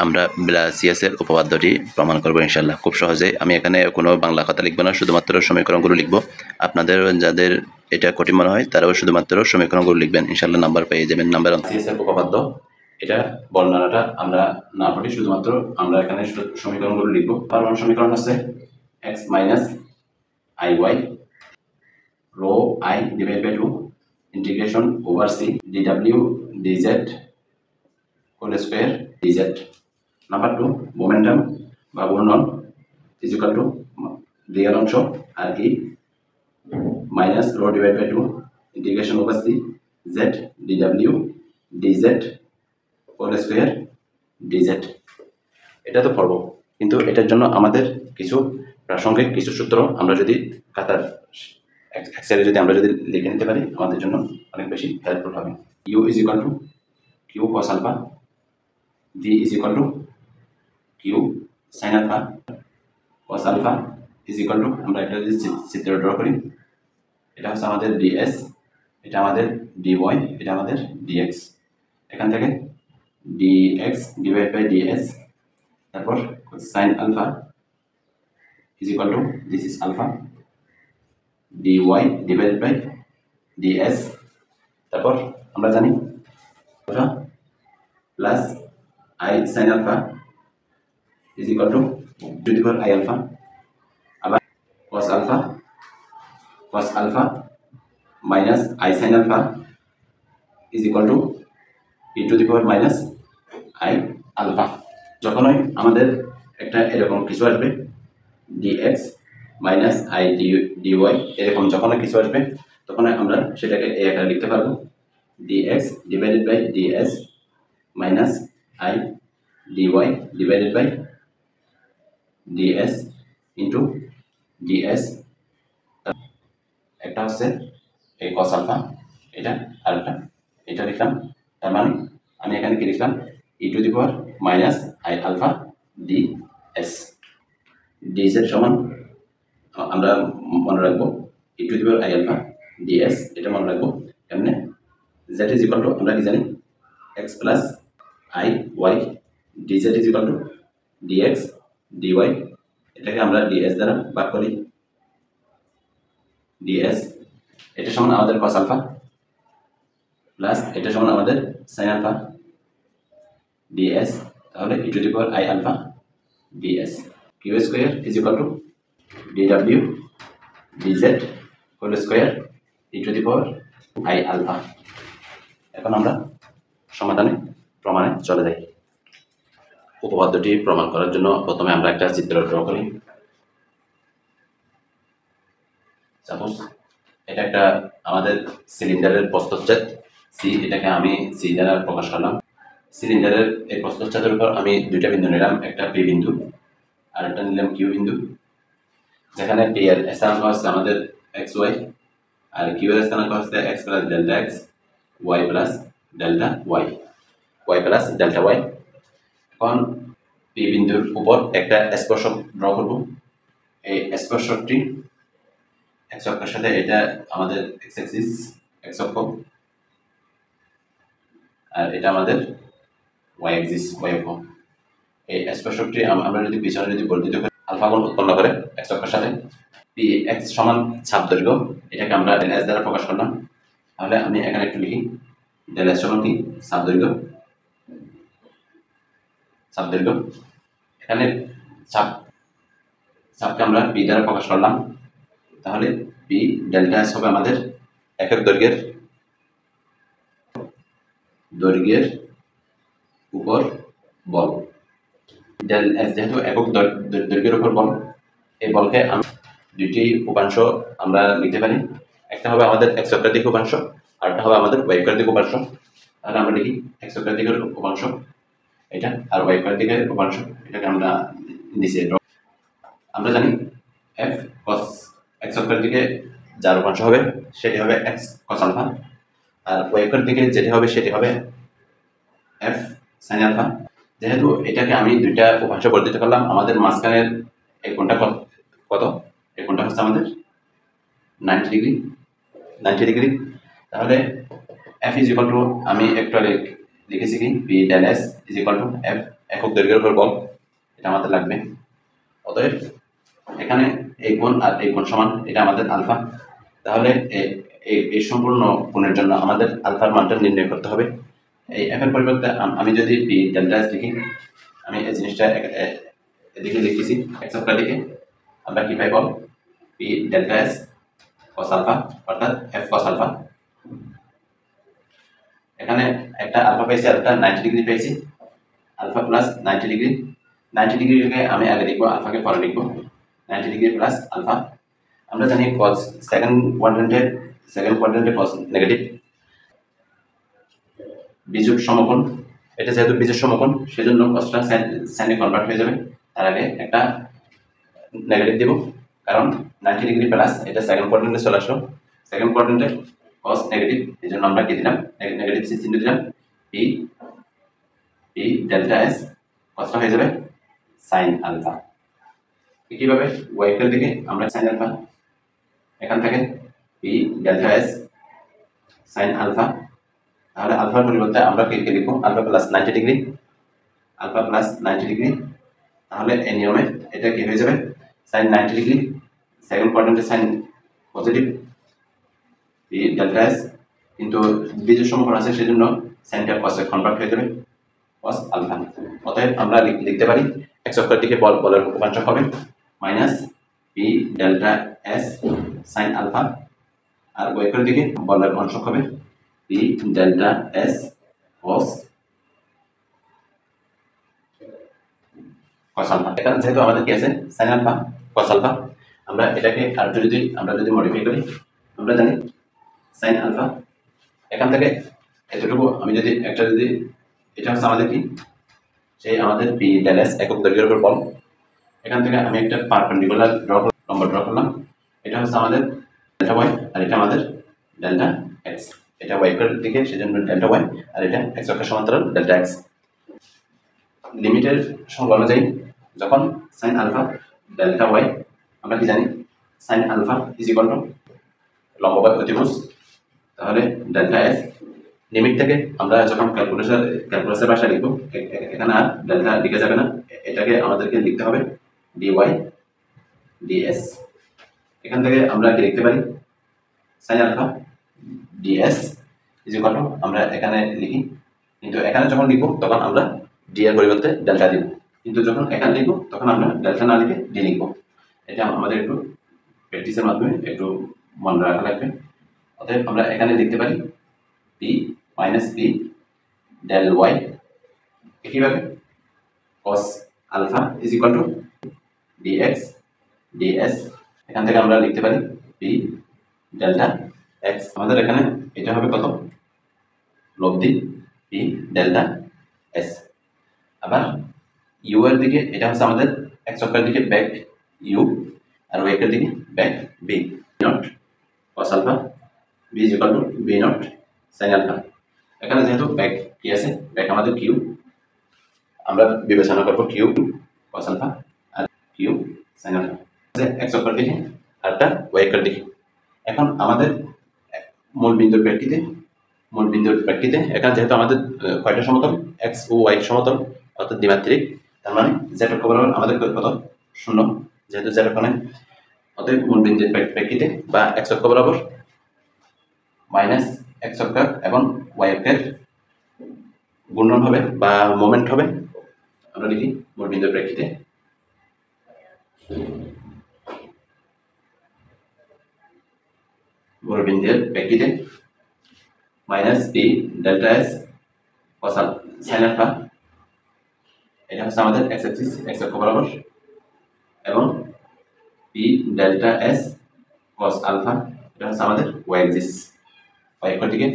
আমরা ব্লাসিয়াস এর উপপাদ্যটি প্রমাণ করব ইনশাআল্লাহ খুব সহজে। আমি এখানে কোনো বাংলা কথা লিখব না, শুধুমাত্র সমীকরণগুলো লিখব। আপনাদের যাদের এটা কঠিন মনে হয় তারাও শুধুমাত্র সমীকরণগুলো লিখবেন, ইনশাআল্লাহ নাম্বার পেয়ে যাবেন। নাম্বার ব্লাসিয়াস এর উপপাদ্য, এটা বর্ণনাটা আমরা না পড়ি, শুধুমাত্র আমরা এখানে সমীকরণগুলো লিখব। পারমাণবিক সমীকরণ আছে x minus iy rho I divided by 2 integration over c dw dz whole square dz. Number 2, momentum বা ঘূর্ণন is equal to রিয়েল অংশ আর কি minus rho divided by 2 integration over c z dw dz whole square dz. এটা তো পড়ব, কিন্তু এটার জন্য আমাদের কিছু প্রাসঙ্গিক কিছু সূত্র আমরা যদি খাতার এক্সেলে যদি আমরা যদি লিখে নিতে পারি আমাদের জন্য অনেক বেশি হেল্পফুল হবে। u is equal to q cos alpha, v is equal to q sin alpha, cos alpha is equal to আমরা একটা যদি চিত্র ড্র করি, এটা হচ্ছে আমাদের ds, এটা আমাদের dy, এটা আমাদের dx। এখান থেকে dx divided by ds, তারপর sin alpha is equal to this is alpha dy divided by ds, তারপর আমরা জানি alpha plus I sin alpha is equal to the power I alpha, আবার cos alpha minus I sin alpha is equal to e to the power minus I alpha। যখনই আমাদের একটা এরকম কিছু আসবে dx minus I dy এরকম যখন কিছু আসবে তখন আমরা সেটাকে এই আকারে লিখতে পারবো dx divided by ds minus I dy divided by ds into ds। একটা হচ্ছে এই cos alpha, এটা আর এটা লিখলাম, তার মানে আমি এখানে কি লিখলাম e to the power minus I alpha ds। dz সমান আমরা মনে রাখবো e to the power I alpha ds, এটা মনে রাখবো এমনি z is equal to আমরা কি জানি x plus I y dz is equal to dx dy, এটাকে আমরা ds দ্বারা ভাগ করি, ds এটা সমান আমাদের cos alpha প্লাস এটা সমান আমাদের sin alpha ds, তাহলে e to the power I alpha ds। q square is equal to dw dz whole square e to the power I alpha। এখন আমরা সমাধানে প্রমাণে চলে যাই। উপপাদ্যটি প্রমাণ করার জন্য প্রথমে আমরা একটা চিত্র ড্র করি। সাপোজ এটা একটা আমাদের সিলিন্ডারের প্রস্থচ্ছেদ c, এটাকে আমি c দ্বারা প্রকাশ করলাম। সিলিন্ডারের এই প্রস্থচ্ছেদের উপর আমি দুইটা বিন্দু নিলাম, একটা p বিন্দু আর একটা নিলাম q বিন্দু, যেখানে p এর স্থানাঙ্ক হচ্ছে আমাদের xy আর q এর স্থানাঙ্ক হচ্ছে x plus delta x y plus delta y, y plus delta y। এখন p বিন্দুর উপর একটা স্পর্শক ড্র করব। এই স্পর্শকটি x অক্ষের সাথে, এটা আমাদের x অ্যাক্সিস x অক্ষ, আর এটা আমাদের y অ্যাক্সিস y অক্ষ। এই স্পর্শকটি আমরা যদি পিছনে যদি বর্ধিত করি আলফা কোণ উৎপন্ন করে x অক্ষের সাথে, px সমান চাপ দৈর্ঘ্য, এটাকে আমরা del s দ্বারা প্রকাশ করলাম। তাহলে আমি এখানে একটু লিখি del s সমান কি চাপ দৈর্ঘ্য, এখানে চাপকে আমরা p দ্বারা প্রকাশ করলাম। তাহলে p ডেল্টা s হবে আমাদের একক দৈর্ঘ্যের উপর বল। del s যেহেতু একক দৈর্ঘ্যের উপর বল, এই বলকে আমরা দুইটি উপাংশ আমরা লিখতে পারি, একটা হবে আমাদের x অক্ষের দিকের উপাংশ আর একটা হবে আমাদের y অক্ষের দিকের উপাংশ। তাহলে আমরা লিখি x অক্ষের দিকের উপাংশ এটা আর y অক্ষের দিকের উপাংশ, এটাকে আমরা নিচে আমরা জানি f cos x অক্ষের দিকে যার উপাংশ হবে সেটি হবে x cos alpha, আর y অক্ষের দিকে যেটি হবে সেটি হবে f sin alpha। যেহেতু এটাকে আমি দুইটা উপাংশ বর্ধিত করলাম, আমাদের মাঝখানের এই কোণটা কত, এই কোণটা হচ্ছে আমাদের 90 ডিগ্রি। তাহলে f is equal to আমি একটু লিখেছি কি p del s is equal to f একক দৈর্ঘ্যের উপর বল, এটা আমাদের লাগবে। অতএব এখানে এই কোণ আর এই কোণ সমান, এটা আমাদের আলফা। তাহলে এই সম্পূর্ণ কোণের জন্য আমাদের আলফার মানটা নির্ণয় করতে হবে। এই এফ এর পরিবর্তে আমি যদি পি ডেল্টা এস লিখি, আমি এই জিনিসটা এদিকে লিখেছি এক্স অক্ষের দিকে, আমরা কি পাই বল, P delta S cos alpha, অর্থাৎ এফ কস আলফা। এখানে একটা আলফা পাইছি আর একটা 90 ডিগ্রি পেয়েছি, আলফা প্লাস 90 ডিগ্রি। 90 ডিগ্রিকে আমি আগে লিখবো, আলফাকে পরে লিখবো। 90 ডিগ্রি প্লাস আলফা। আমরা জানি কস সেকেন্ড কোয়াড্রেন্টে কস নেগেটিভ। বিজোড় সমকোণ, এটা যেহেতু বিজোড় সমকোণ সেজন্য কসটা সাইনে কনভার্ট হয়ে যাবে। তার আগে একটা নেগেটিভ দেব, কারণ 90 ডিগ্রি প্লাস এটা সেকেন্ড কোয়াড্রেন্টে চলে আসলো, সেকেন্ড কোয়াড্রেন্টে কস নেগেটিভ, এই জন্য আমরা কি দিলাম, নেগেটিভ চিহ্ন দিলাম। পি ডেল্টা এস কসটা হয়ে যাবে সাইন আলফা। একইভাবে ওয়াই এর দিকে আমরা সাইন আলফা, এখান থেকে P delta S sine alpha. তাহলে আলফার পরিবর্তে আমরা কি লিখবো, alpha plus 90 degree, alpha plus 90 degree. তাহলে এই নিয়মে এটা কি হয়ে যাবে, সাইন 90 ডিগ্রি, সেকেন্ড কোয়াড্রেন্টে sine positive, P delta S, কিন্তু বিজোড় সমকোণ আছে সেজন্য সাইনটা কসে কনভার্ট হয়ে যাবে, কস আলফা। অতএব আমরা লিখতে পারি এক্স অক্ষের দিকে বলের উপাংশ হবে minus P delta S sine alpha, আর ওয়াই অক্ষের দিকে বলের অংশ হবে P delta S cos alpha. এখানে যেহেতু আমাদের কি আছে সাইন আলফা কস আলফা, আমরা এটাকে আর যদি মডিফাই করি, আমরা জানি সাইন আলফা, এখান থেকে এতটুকু আমি যদি এটা হচ্ছে আমাদের কি, সেই আমাদের পি ডেল্টা এস একক দৈর্ঘ্যের উপর বল। এখান থেকে আমি একটা পারপেন্ডিকুলার লম্ব ড্র করলাম, এটা হচ্ছে আমাদের ডেল্টা ওয়াই আর এটা আমাদের ডেল্টা এক্স। এটা ওয়াই এর দিকে সেজন্য ডেল্টা ওয়াই, আর এটা এক্স অক্ষের সমান্তরাল ডেল্টা এক্স। লিমিটের সংজ্ঞা অনুযায়ী যখন সাইন আলফা ডেল্টা ওয়াই, আমরা কি জানি sine alpha is equal to লম্ব বাই অতিভুজ, তাহলে ডেল্টা এস। লিমিট থেকে আমরা যখন ক্যালকুলাসের ভাষায় লিখবো, এখানে আর ডেল্টা লিখে যাবে না, এটাকে আমাদেরকে লিখতে হবে ডিওয়াই ডিএস। এখান থেকে আমরা কি লিখতে পারি, sine alpha DS is equal to, আমরা এখানে লিখি, কিন্তু এখানে যখন লিখবো তখন আমরা ডি এর পরিবর্তে ডেল্টা দিব, কিন্তু যখন এখানে লিখবো তখন আমরা ডেল্টা না লিখে ডি লিখবো। এটা আমাদের একটু প্র্যাকটিসের মাধ্যমে একটু মনে রাখা লাগবে। অতএব আমরা এখানে লিখতে পারি P minus P del Y. একইভাবে cos alpha is equal to dx ds, এখান থেকে আমরা লিখতে পারি পি ডেল্টা এক্স। আমাদের এখানে এটা হবে কত, লব্ধি পি ডেল্টা এস। আবার ইউ এর দিকে এটা হচ্ছে আমাদের এক্স অক্ষের দিকে ব্যাক ইউ, আর ওয়াই এর দিকে back b naught cos alpha B is equal to b naught sine alpha. এখানে যেহেতু ব্যাক কি আছে, ব্যাক আমাদের কিউ, আমরা বিবেচনা করবো কিউ কস আলফা আর কিউ সাইন আলফা, এক্স অক্ষের দিকে আরটা ওয়াই অক্ষের দিকে। এখন আমাদের মূল বিন্দুর প্রেক্ষিতে এখানে যেহেতু আমাদের কয়টা সমতল, এক্স ও ওয়াই সমতল অর্থাৎ দ্বিমাত্রিক, তার মানে জেড অক্ষ বরাবর আমাদের কত, শূন্য, যেহেতু জেড অক্ষ নেই। অতএব মূল বিন্দুর প্রেক্ষিতে বা এক্স অক্ষ বরাবর মাইনাস এক্স অক্ষ এবং ওয়াই অক্ষের ঘূর্ণন হবে বা মোমেন্ট হবে। আমরা লিখি মূল বিন্দুর প্রেক্ষিতে minus P delta S cos sine alpha, এটা হচ্ছে আমাদের এক্স অ্যাক্সিস এক্স অক্ষ বরাবর, এবং p delta S cos alpha, এটা হচ্ছে আমাদের ওয়াই অ্যাক্সিস ওয়াই অক্ষ দিকে।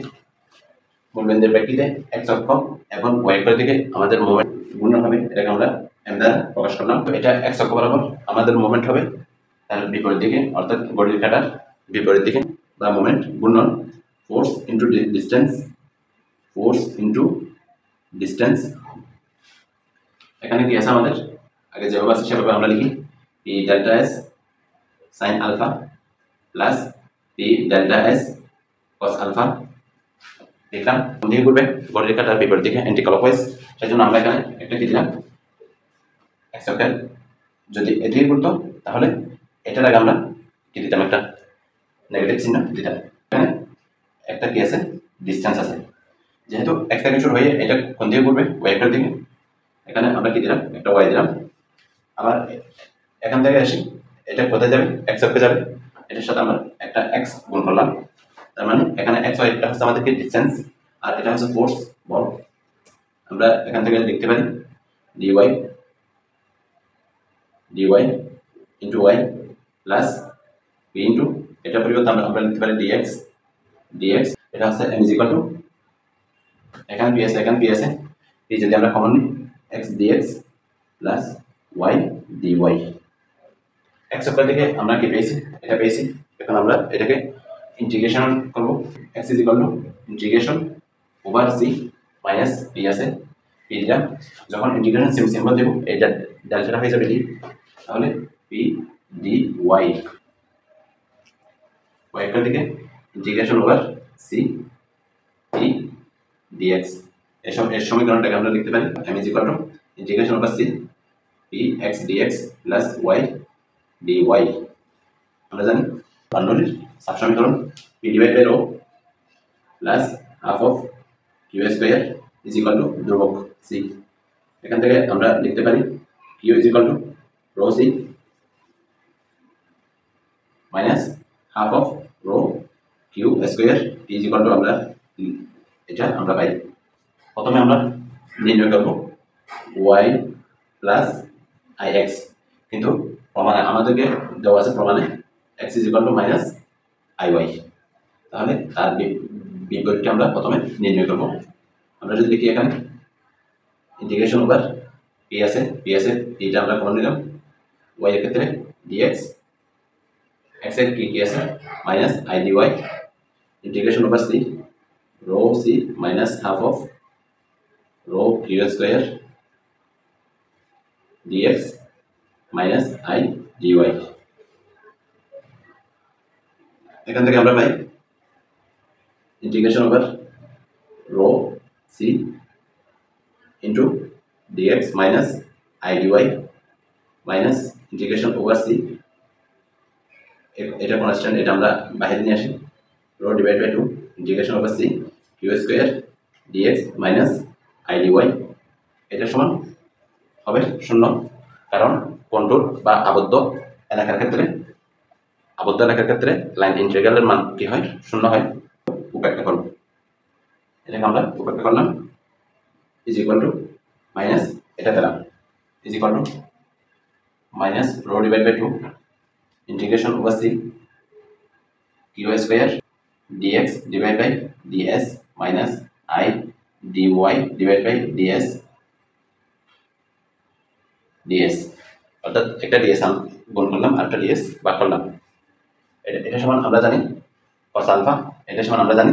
মূলবিন্দুর প্রেক্ষিতে এক্স অক্ষ এবং ওয়াই অক্ষ দিকে আমাদের মোমেন্ট ঘূর্ণন হবে, এটাকে আমরা এম দ্বারা প্রকাশ করলাম। এটা এক্স অক্ষ বরাবর আমাদের মোমেন্ট হবে, তার বিপরীত দিকে অর্থাৎ ঘড়ির কাঁটার বিপরীত দিকে বা মোমেন্ট ঘূর্ণন, ফোর্স ইন্টু ডিস্টেন্স। এখানে কি আছে আমাদের, আগে যেভাবে আছে সেভাবে আমরা লিখি p delta S sine alpha plus p delta S cos alpha. দেখলাম কোন দিকে ঘুরবে, ঘড়ির কাঁটার বিপরীত দিকে অ্যান্টি ক্লকওয়াইজ, সেই জন্য আমরা এখানে একটা কি দিলাম এক্স স্কয়ার যদি এদিকে করতো তাহলে এটার আগে আমরা কি দিতাম, একটা নেগেটিভ চিহ্ন দিতাম। এখানে একটা কি আছে, ডিসটেন্স আছে, যেহেতু এক্স থেকে শুরু হয়ে এটা কোন দিকে ঘুরবে, ওয়াই এর দিকে, এখানে আমরা কি দিলাম, একটা ওয়াই দিলাম। আবার এখান থেকে আসি, এটা কোথায় যাবে, এক্স অক্ষে যাবে, এটার সাথে আমরা একটা এক্স গুণ করলাম। তার মানে এখানে এক্স ওয়াই এটা হচ্ছে আমাদেরকে ডিসটেন্স, আর এটা হচ্ছে ফোর্স, বল। আমরা এখান থেকে লিখতে পারি dy dy into y plus p into, এটা পরিবর্তে আমরা লিখতে পারি ডিএক্স ডিএক্স। এটা হচ্ছে এম ইজ ইকুয়াল টু, এখানে পি আছে এখানে পি আছে, পি যদি আমরা কমন নিই, x dx plus y dy. X অক্ষর থেকে আমরা কি পেয়েছি, এটা পেয়েছি। এখন আমরা এটাকে ইন্টিগ্রেশন করব। X is equal to integration over c minus p আছে, পি দিলাম। যখন ইন্টিগ্রেশন সিম্বল দেবো, এটা ডেল্টাটা হয়ে যাবে ডি, তাহলে পি ডি ওয়াই। ওয়াই অক্ষর থেকে integration over c p dx. এর সমীকরণটাকে আমরা লিখতে পারি m is equal to integration over c p x dx plus y dy। আমরা জানি বার্নৌলির সাব সমীকরণ p divide by rho plus half of q square is equal to ধ্রুবক c। এখান থেকে আমরা লিখতে পারি q is equal to rho c minus half of rho q square is equal to, আমরা এটা আমরা পাই। প্রথমে আমরা নির্ণয় করব y প্লাস ix, কিন্তু প্রমাণে আমাদেরকে দেওয়া আছে, প্রমাণে x is equal to minus iy, তাহলে তার বিপরীতটি আমরা প্রথমে নির্ণয় করব। আমরা যদি লিখি এখানে ইন্টিগ্রেশন ওভার পি আছে এটা আমরা কমন নিলাম, y এর ক্ষেত্রে dx, x এর কি আছে minus i dy, integration over c rho c minus half of rho q square dx minus i dy। এখান থেকে আমরা পাই integration over rho c into dx minus i dy minus integration over c, এটা constant, এটা আমরা বাইরে নিয়ে আসি, rho divide by 2 integration over c q square dx minus i dy. এটা সমান হবে 0, কারণ কন্ট্রোল বা আবদ্ধ এলাকার ক্ষেত্রে লাইন ইন্টিগ্রালের মান কি হয়, 0 হয়। উপেক্ষা করব, এটাকে আমরা উপেক্ষা করলাম, ইজ ইকুয়াল টু মাইনাস, এটা পেলাম is equal to minus rho divide by 2 integration over c q square dx divide by ds minus i dy divide by ds অর্থাৎ একটা ডিএস গুণ করলাম আর একটা ডিএস ভাগ করলাম। এটা সমান আমরা জানি cos আলফা, এটা সমান আমরা জানি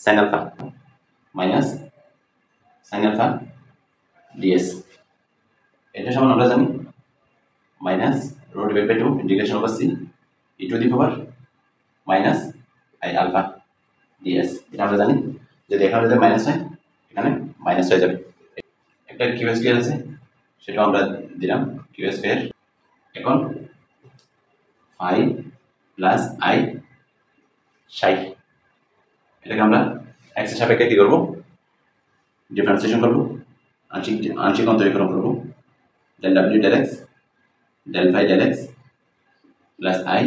sin alpha minus sin alpha ds, এটা সমান আমরা জানি minus rho divide by 2 integration over c e to the power minus i alpha ds, এটা আমরা জানি। যদি এখানে যদি মাইনাস হয়, এখানে মাইনাস হয়ে যাবে। একটা কিউ স্কয়ার আছে, সেটাও আমরা দিলাম কিউ স্কয়ার। এখন ফাই প্লাস আই সাই, এটাকে আমরা এক্স এর সাপেক্ষে কি করব, ডিফারেন্সিয়েশন করব, আংশিক অন্তরীকরণ করব। ডেল ডাব্লিউ del x del phi del x plus i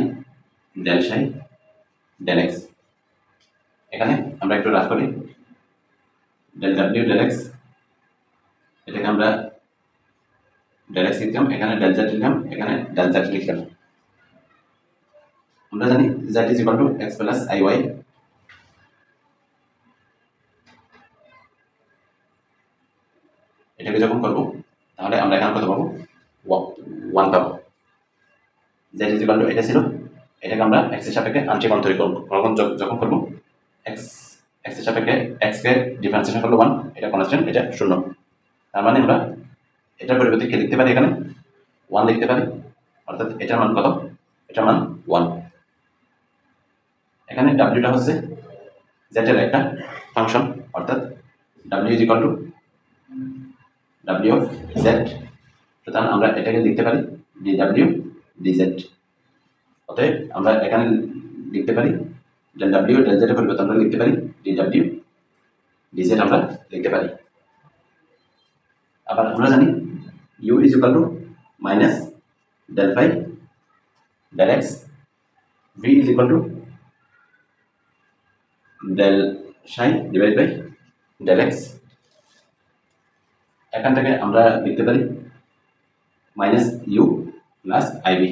del psi del x. এখানে আমরা একটু রাফ করি, ডেল ডাব্লিউ ডেল এক্স, এটাকে আমরা ডেল এক্স লিখলাম, এখানে ডেল জেড লিখলাম, এখানে ডেল জেড লিখলাম। আমরা জানি z is equal two x plus iy, এটাকে যখন করব তাহলে আমরা এখানে কত পাবো, 1 পাবো। z ইজ ইকুয়াল টু এটা ছিল, এটাকে আমরা x এর সাপেক্ষে আংশিক অন্তরীকরণ যখন করব, x এর সাপেক্ষে x কে ডিফারেন্সিয়েশন করলে 1, এটা কনস্ট্যান্ট, এটা 0। তার মানে আমরা এটার পরিবর্তে কি লিখতে পারি, এখানে 1 লিখতে পারি, অর্থাৎ এটার মান কত, এটার মান 1। এখানে ডাব্লিউটা হচ্ছে z এর একটা ফাংশন, অর্থাৎ w is equal two w of z সুতরাং আমরা এটাকে লিখতে পারি dw dz। অতএব আমরা এখানে লিখতে পারি del w del z এর পরিবর্তে আমরা লিখতে পারি dw dz আমরা লিখতে পারি। আবার আমরা জানি u is equal to minus del phi del x, v is equal to del psi divided by del x। এখান থেকে আমরা লিখতে পারি minus U plus IB,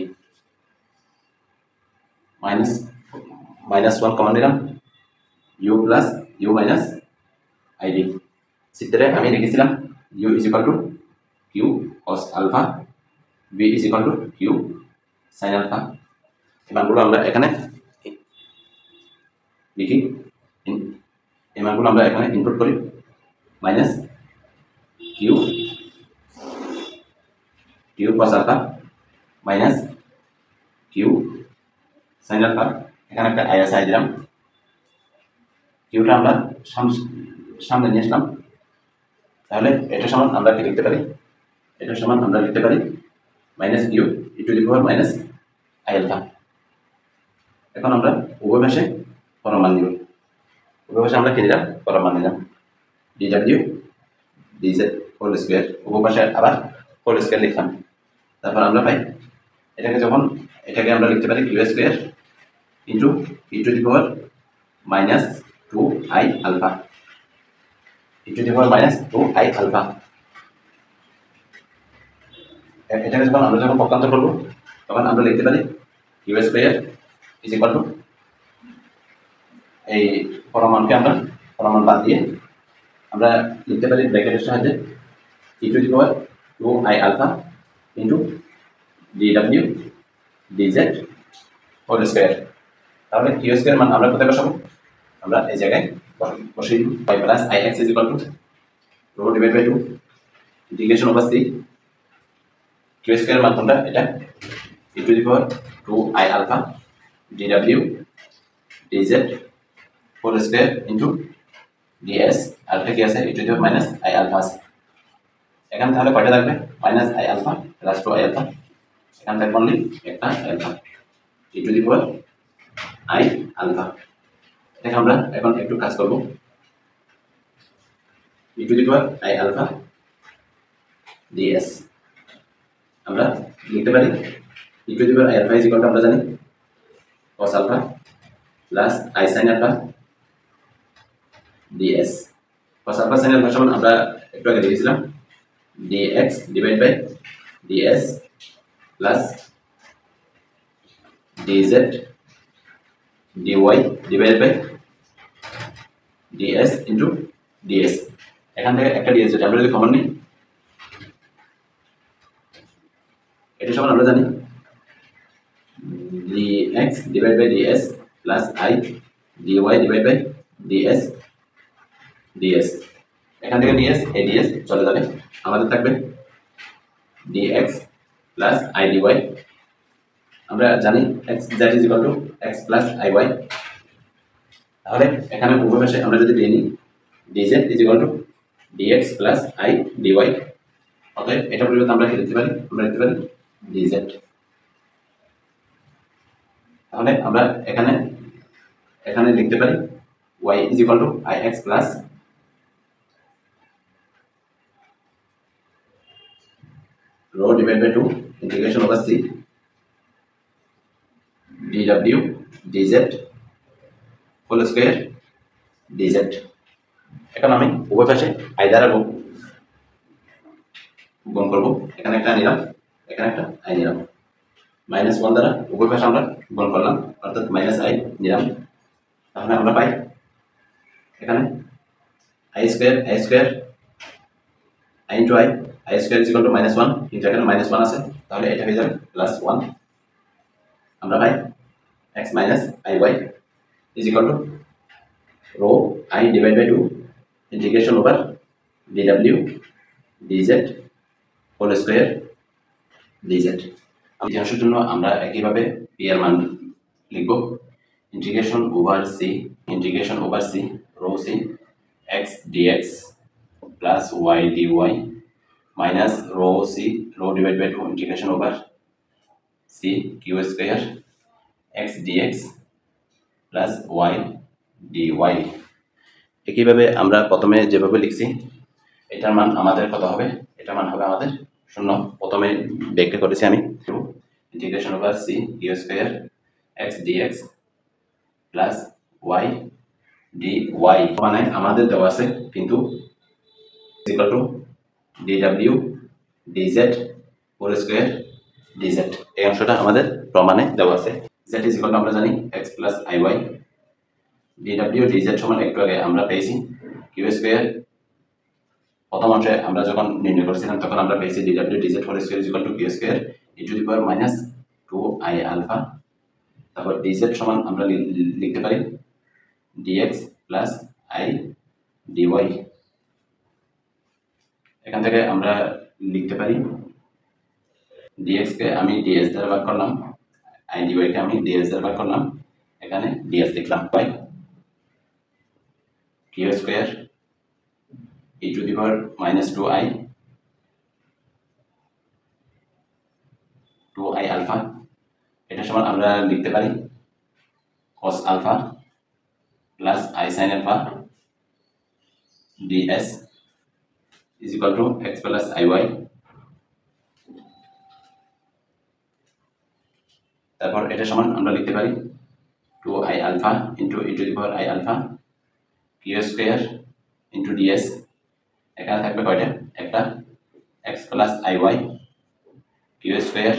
minus one common নিলাম, U plus U minus IB. চিত্রে আমি লিখেছিলাম U is equal to Q cos alpha, B is equal to Q sine alpha. এই মানগুলো আমরা এখানে লিখি, এই মানগুলো আমরা এখানে ইনপুট করি, minus q q cos alpha minus q sine alpha. এখানে একটা আই দিলাম, কিউটা আমরা সামনে নিয়ে আসলাম, তাহলে এটা সমান আমরা কি লিখতে পারি, এটা সমান আমরা লিখতে পারি minus q e to the power minus i alpha. এখন আমরা উভয় পাশে পরম মান নিব, উভয় পাশে আমরা কি নিলাম পরম মান নিলাম, dw dz হোল স্কোয়ার, উভয় পাশে আবার হোল স্কোয়ার লিখলাম। তারপর আমরা পাই এটাকে আমরা লিখতে পারি q square into e to the power minus 2i alpha, e to the power minus 2i alpha. এটাকে যখন পক্ষান্তর করবো তখন আমরা লিখতে পারি q square is equal to, এই পরমাণুকে আমরা পরমাণু বাদ দিয়ে আমরা লিখতে পারি ব্র্যাকেটের সাহায্যে e to the power 2i alpha into dw dz whole square. তাহলে কিউ স্কোয়ার মান আমরা কোথায় বসাবো, আমরা এই জায়গায় বসিয়ে দিব, y plus ix is equal to rho divide by 2 integration over c, Q square মান কোনটা, এটা e to the power 2i alpha dw dz whole square into ds, আর এটা কি আছে e to the power minus i alpha আছে। এখানে তাহলে কয়টা থাকবে minus i alpha plus 2i alpha, এখানে থাকবে অনলি একটা alpha e to the power i alpha. দেখো আমরা এখন একটু কাজ করব, e to the power i alpha ds আমরা লিখতে পারি e to the power i alpha is equal to আমরা জানি cos alpha plus i sin alpha ds। cos alpha sin alpha সমান আমরা একটু আগে লিখেছিলাম dx divide by ds plus dz dy divide by ds into ds। এখান থেকে একটা ds যেটা আমরা যদি কমন নিই, এটা সমান আমরা জানি dx divide by ds plus i dy divide by ds ds। এখান থেকে ds এই ds চলে যাবে, আমাদের থাকবে dx প্লাস i dy। আমরা জানি x z is equal two x plus iy, তাহলে এখানে উভয় পাশে আমরা যদি নিই dz is equal two dx plus i dy। অতএব এটা পরিবর্তে আমরা কি লিখতে পারি, আমরা লিখতে পারি dz। তাহলে আমরা এখানে লিখতে পারি y is equal to ix plus rho divided by 2 integration over c dw dz whole square dz। এখন আমি উভয় পাশে i দ্বারা গুণ করব, এখানে একটা নিলাম এখানে একটা i নিলাম, মাইনাস 1 দ্বারা উভয় পাশে আমরা গুণ করলাম অর্থাৎ মাইনাস i নিলাম। তাহলে আমরা পাই এখানে i square i into i square is equal to minus 1, কিন্তু এখানে মাইনাস 1 আছে, তাহলে এটা হয়ে যাবে প্লাস 1। আমরা পাই x minus iy is equal to rho i divide by 2 integration over dw dz whole square dz। ইতিহাসের জন্য আমরা একইভাবে p এর মান লিখব, integration over c rho c x dx plus y dy minus rho c, rho divided by 2 integration over c q square x dx plus y dy। একইভাবে আমরা প্রথমে যেভাবে লিখছি এটার মান আমাদের কত হবে, এটার মান হবে আমাদের 0। প্রথমে ব্যাখ্যা করেছি আমি integration over c q square x dx plus y dy, মানে আমাদের দেওয়া আছে কিন্তু equal to dw dz whole square dz, এই অংশটা আমাদের প্রমাণে দেওয়া আছে। z ইজ ইকুয়াল টু আমরা জানি x plus iy, dw dz সমান একটু আগে আমরা পেয়েছি q স্কয়ার, প্রথম অংশে আমরা যখন নির্ণয় করেছিলাম তখন আমরা পেয়েছি dw dz whole square is equal to q square e to the power minus 2i alpha. তারপর dz সমান আমরা লিখতে পারি dx প্লাস i dy। এখান থেকে আমরা লিখতে পারি dx কে আমি ds দ্বারা ভাগ করলাম, i dy কে আমি ds দ্বারা ভাগ করলাম, এখানে ds লিখলাম by q square e to the power minus 2i alpha. এটা সমান আমরা লিখতে পারি cos alpha plus i sin alpha ds is equal to x plus iy। তারপর এটা সমান আমরা লিখতে পারি 2i alpha into e to the power i alpha q square into ds, এখানে থাকবে কয়টা, একটা x plus iy q square,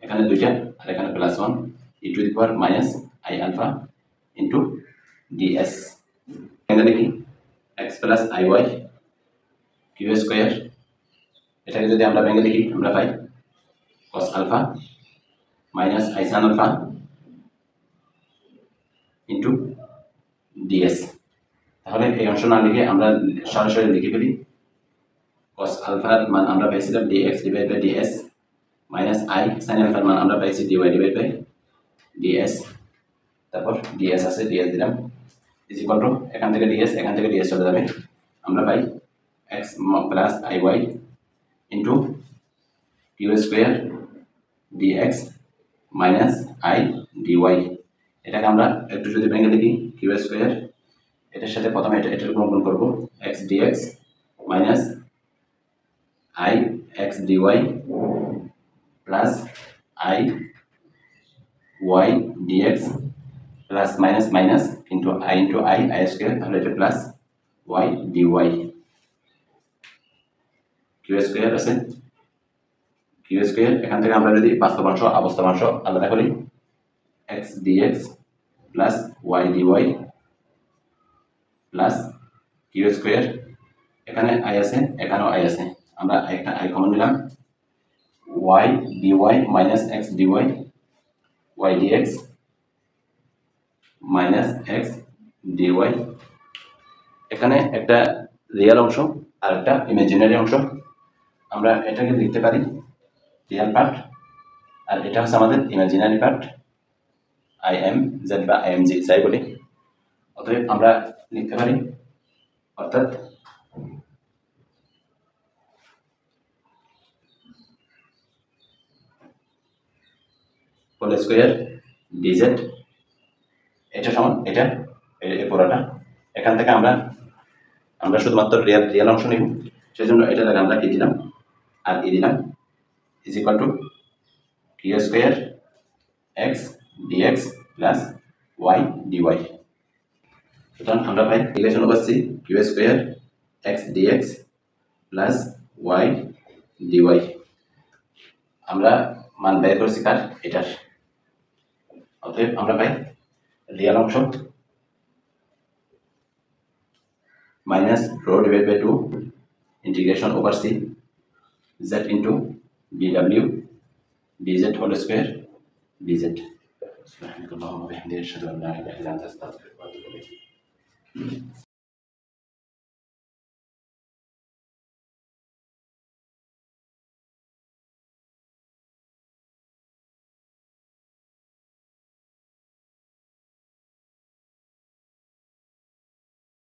এখানে দুইটা আর এখানে plus 1 e to the power minus i alpha into ds। এখানে লিখি x plus iy q square, এটাকে যদি আমরা ভেঙে লিখি আমরা পাই cos alpha minus i sin alpha into ds। তাহলে এই অংশ না লিখে আমরা সরাসরি লিখে ফেলি cos আলফার মান আমরা পাইছিলাম dx divide by ds minus i sin আলফার মান আমরা পাইছি dy ডিভাইড বাই ds। তারপর ds আছে ds দিলাম ইজ ইকুয়াল টু এখান থেকে ds চলে যাবে, আমরা পাই x plus iy into q square dx minus i dy। এটাকে আমরা একটু যদি ভেঙে লিখি q স্কয়ার, এটার সাথে প্রথমে এটার গুণ করব x dx minus i x dy plus i y dx plus minus minus কিন্তু i ইনটু i স্কয়ার, তাহলে এটা plus y dy। q square আছে q স্কয়ার, এখান থেকে আমরা যদি বাস্তব অংশ অবস্থাব অংশ আলাদা করি x dx plus y dy plus q square, এখানে i আছে এখানেও i আছে, আমরা একটা i কমন নিলাম y dy minus x dy y dx minus x dy। এখানে একটা রিয়েল অংশ আর একটা ইমাজিনারি অংশ, আমরা এটাকে লিখতে পারি রিয়েল পার্ট আর এটা হচ্ছে আমাদের imaginary part i m z বা i m g যাই বলি। অতএব আমরা লিখতে পারি অর্থাৎ হোল স্কয়ার dz, এটা সমান এটা এই পুরোটা, এখান থেকে আমরা শুধুমাত্র রিয়েল অংশ নিব, সেজন্য এটা থেকে আমরা কি দিলাম আর ই দিলাম is equal to q square x dx plus y dy। সুতরাং আমরা পাই integration over c q square x dx plus y dy। আমরা মান বের করছি কার, এটার। অতএব আমরা পাই রিয়েল অংশ minus rho divide by 2 integration over c z into dw dz whole square dz। সুবহানাল্লাহি ওয়া বিহামদিহি আশহাদু আল্লা ইলাহা ইল্লা আনতা আস্তাগফিরুকা ওয়া আতুবু ইলাইক।